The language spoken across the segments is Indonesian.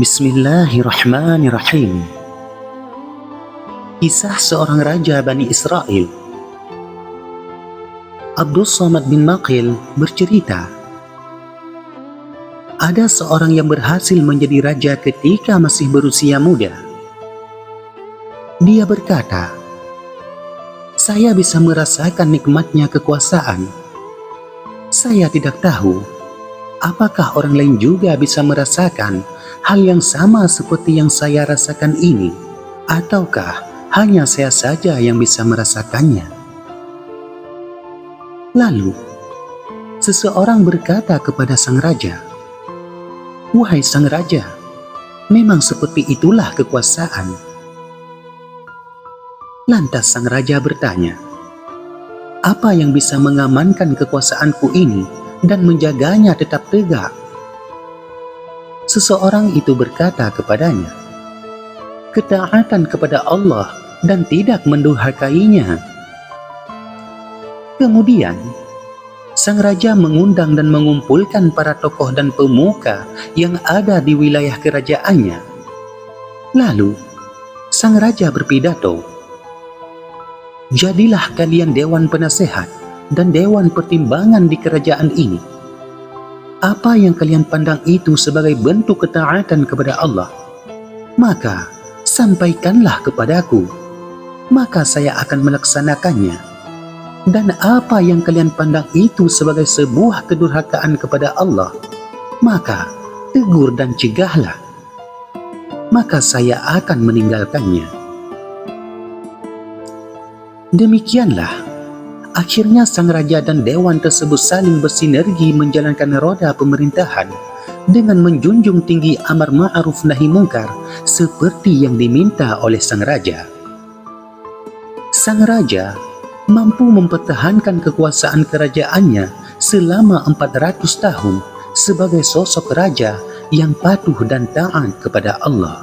Bismillahirrahmanirrahim. Kisah seorang raja Bani Israel. Abdul Samad bin Maqil bercerita, ada seorang yang berhasil menjadi raja ketika masih berusia muda. Dia berkata, saya bisa merasakan nikmatnya kekuasaan. Saya tidak tahu apakah orang lain juga bisa merasakan hal yang sama seperti yang saya rasakan ini, ataukah hanya saya saja yang bisa merasakannya. Lalu, seseorang berkata kepada sang raja, wahai sang raja, memang seperti itulah kekuasaan. Lantas sang raja bertanya, apa yang bisa mengamankan kekuasaanku ini dan menjaganya tetap tegak? Seseorang itu berkata kepadanya, ketaatan kepada Allah dan tidak mendurhakainya. Kemudian, sang raja mengundang dan mengumpulkan para tokoh dan pemuka yang ada di wilayah kerajaannya. Lalu, sang raja berpidato, jadilah kalian dewan penasehat dan dewan pertimbangan di kerajaan ini. Apa yang kalian pandang itu sebagai bentuk ketaatan kepada Allah, maka sampaikanlah kepadaku, maka saya akan melaksanakannya. Dan apa yang kalian pandang itu sebagai sebuah kedurhakaan kepada Allah, maka tegur dan cegahlah, maka saya akan meninggalkannya. Demikianlah akhirnya sang raja dan dewan tersebut saling bersinergi menjalankan roda pemerintahan dengan menjunjung tinggi amar ma'ruf nahi mungkar seperti yang diminta oleh sang raja. Sang raja mampu mempertahankan kekuasaan kerajaannya selama 400 tahun sebagai sosok raja yang patuh dan taat kepada Allah.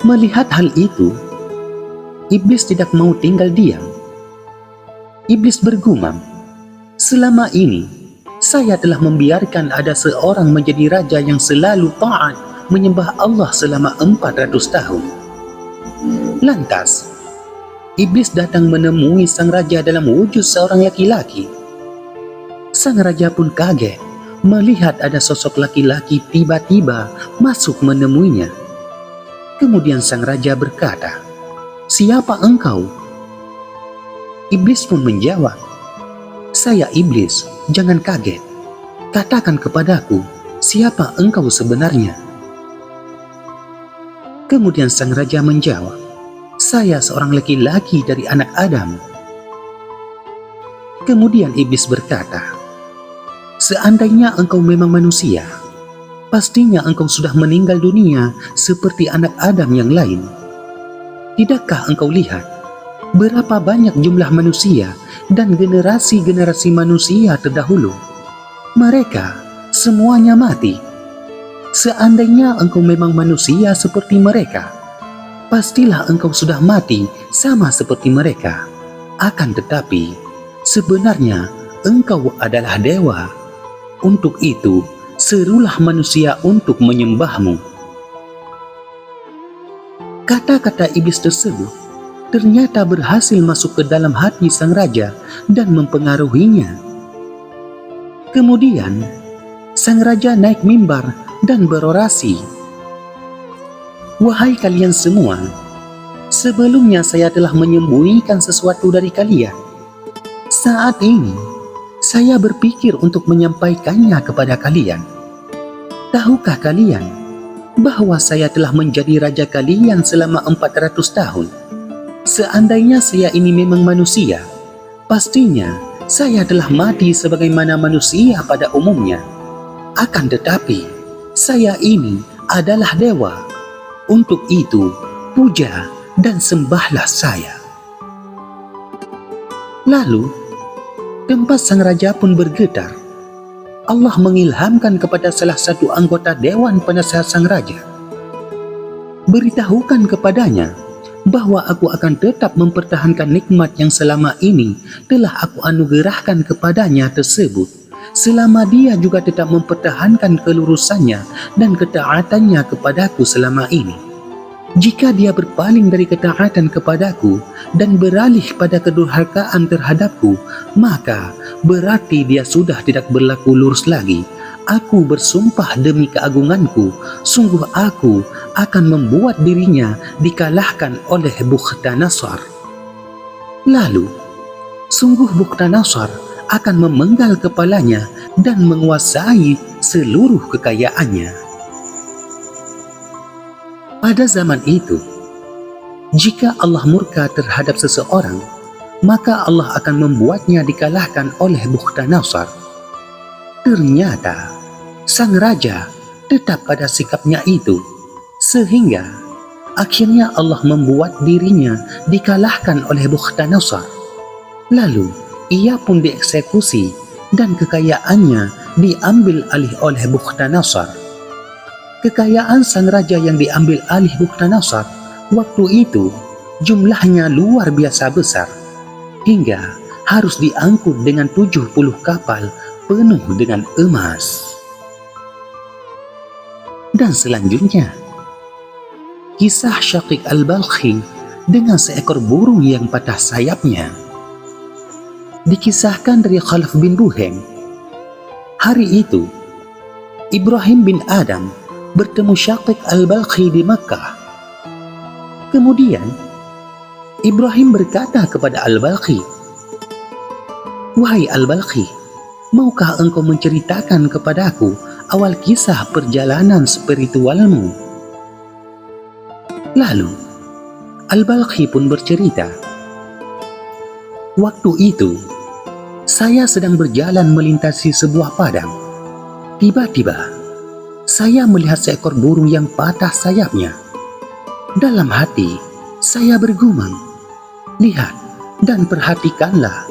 Melihat hal itu, Iblis tidak mau tinggal diam. Iblis bergumam, selama ini saya telah membiarkan ada seorang menjadi raja yang selalu taat menyembah Allah selama 400 tahun. Lantas, Iblis datang menemui sang raja dalam wujud seorang laki-laki. Sang raja pun kaget melihat ada sosok laki-laki tiba-tiba masuk menemuinya. Kemudian sang raja berkata, siapa engkau? Iblis pun menjawab, saya Iblis, jangan kaget. Katakan kepadaku, siapa engkau sebenarnya? Kemudian sang raja menjawab, saya seorang laki-laki dari anak Adam. Kemudian Iblis berkata, seandainya engkau memang manusia, pastinya engkau sudah meninggal dunia seperti anak Adam yang lain. Tidakkah engkau lihat berapa banyak jumlah manusia dan generasi-generasi manusia terdahulu? Mereka semuanya mati. Seandainya engkau memang manusia seperti mereka, pastilah engkau sudah mati sama seperti mereka. Akan tetapi, sebenarnya engkau adalah dewa. Untuk itu, serulah manusia untuk menyembahmu. Kata-kata iblis tersebut ternyata berhasil masuk ke dalam hati sang raja dan mempengaruhinya. Kemudian, sang raja naik mimbar dan berorasi, wahai kalian semua, sebelumnya saya telah menyembunyikan sesuatu dari kalian. Saat ini, saya berpikir untuk menyampaikannya kepada kalian. Tahukah kalian bahwa saya telah menjadi raja kalian selama 400 tahun. Seandainya saya ini memang manusia, pastinya saya telah mati sebagaimana manusia pada umumnya. Akan tetapi, saya ini adalah dewa. Untuk itu, puja dan sembahlah saya. Lalu, tempat sang raja pun bergetar. Allah mengilhamkan kepada salah satu anggota dewan penasehat sang raja, beritahukan kepadanya bahwa aku akan tetap mempertahankan nikmat yang selama ini telah aku anugerahkan kepadanya tersebut selama dia juga tetap mempertahankan kelurusannya dan ketaatannya kepadaku selama ini. Jika dia berpaling dari ketaatan kepadaku dan beralih pada kedurhakaan terhadapku, maka berarti dia sudah tidak berlaku lurus lagi. Aku bersumpah demi keagunganku, sungguh aku akan membuat dirinya dikalahkan oleh Bukhtanasar. Lalu, sungguh Bukhtanasar akan memenggal kepalanya dan menguasai seluruh kekayaannya. Pada zaman itu, jika Allah murka terhadap seseorang, maka Allah akan membuatnya dikalahkan oleh Bukhtanasar. Ternyata, sang raja tetap pada sikapnya itu, sehingga akhirnya Allah membuat dirinya dikalahkan oleh Bukhtanasar. Lalu, ia pun dieksekusi dan kekayaannya diambil alih oleh Bukhtanasar. Kekayaan sang raja yang diambil alih Bukhtanasar waktu itu jumlahnya luar biasa besar, hingga harus diangkut dengan 70 kapal penuh dengan emas. Dan selanjutnya, kisah Syaqiq al-Balkhi dengan seekor burung yang patah sayapnya. Dikisahkan dari Khalaf bin Buhem, hari itu Ibrahim bin Adam bertemu Syaqiq al-Balkhi di Makkah. Kemudian Ibrahim berkata kepada al-Balkhi, "Wahai al-Balkhi, maukah engkau menceritakan kepadaku awal kisah perjalanan spiritualmu?" Lalu al-Balkhi pun bercerita, "Waktu itu saya sedang berjalan melintasi sebuah padang. Tiba-tiba saya melihat seekor burung yang patah sayapnya. Dalam hati saya bergumam, 'Lihat dan perhatikanlah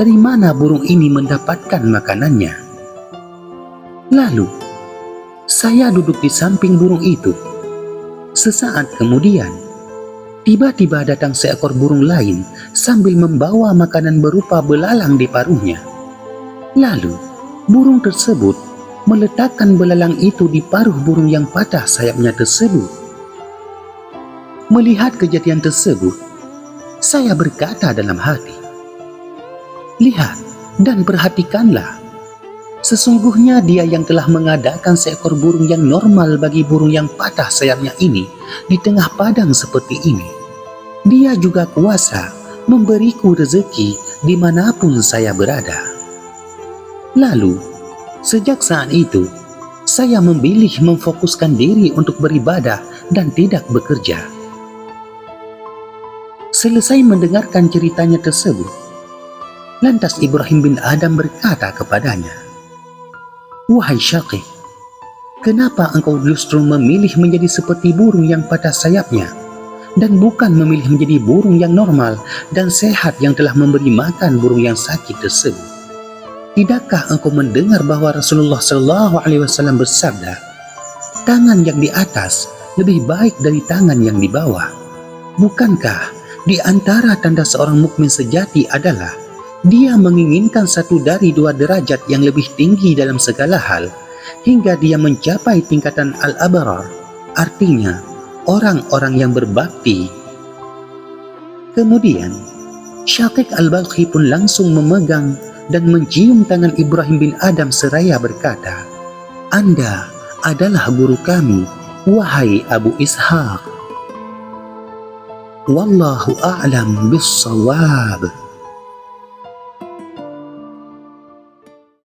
dari mana burung ini mendapatkan makanannya.' Lalu saya duduk di samping burung itu. Sesaat kemudian, tiba-tiba datang seekor burung lain sambil membawa makanan berupa belalang di paruhnya. Lalu burung tersebut meletakkan belalang itu di paruh burung yang patah sayapnya tersebut. Melihat kejadian tersebut, saya berkata dalam hati, 'Lihat dan perhatikanlah. Sesungguhnya dia yang telah mengadakan seekor burung yang normal bagi burung yang patah sayapnya ini di tengah padang seperti ini. Dia juga kuasa memberiku rezeki dimanapun saya berada.' Lalu sejak saat itu, saya memilih memfokuskan diri untuk beribadah dan tidak bekerja." Selesai mendengarkan ceritanya tersebut, lantas Ibrahim bin Adam berkata kepadanya, "Wahai Syaqiq, kenapa engkau justru memilih menjadi seperti burung yang patah sayapnya, dan bukan memilih menjadi burung yang normal dan sehat yang telah memberi makan burung yang sakit tersebut? Tidakkah engkau mendengar bahwa Rasulullah SAW bersabda, 'Tangan yang di atas lebih baik dari tangan yang di bawah'? Bukankah di antara tanda seorang mukmin sejati adalah dia menginginkan satu dari dua derajat yang lebih tinggi dalam segala hal, hingga dia mencapai tingkatan al-abrar, artinya orang-orang yang berbakti?" Kemudian Syaqiq al-Balkhi pun langsung memegang dan mencium tangan Ibrahim bin Adam seraya berkata, "Anda adalah guru kami, wahai Abu Ishaq. Wallahu a'lam bis-shawab."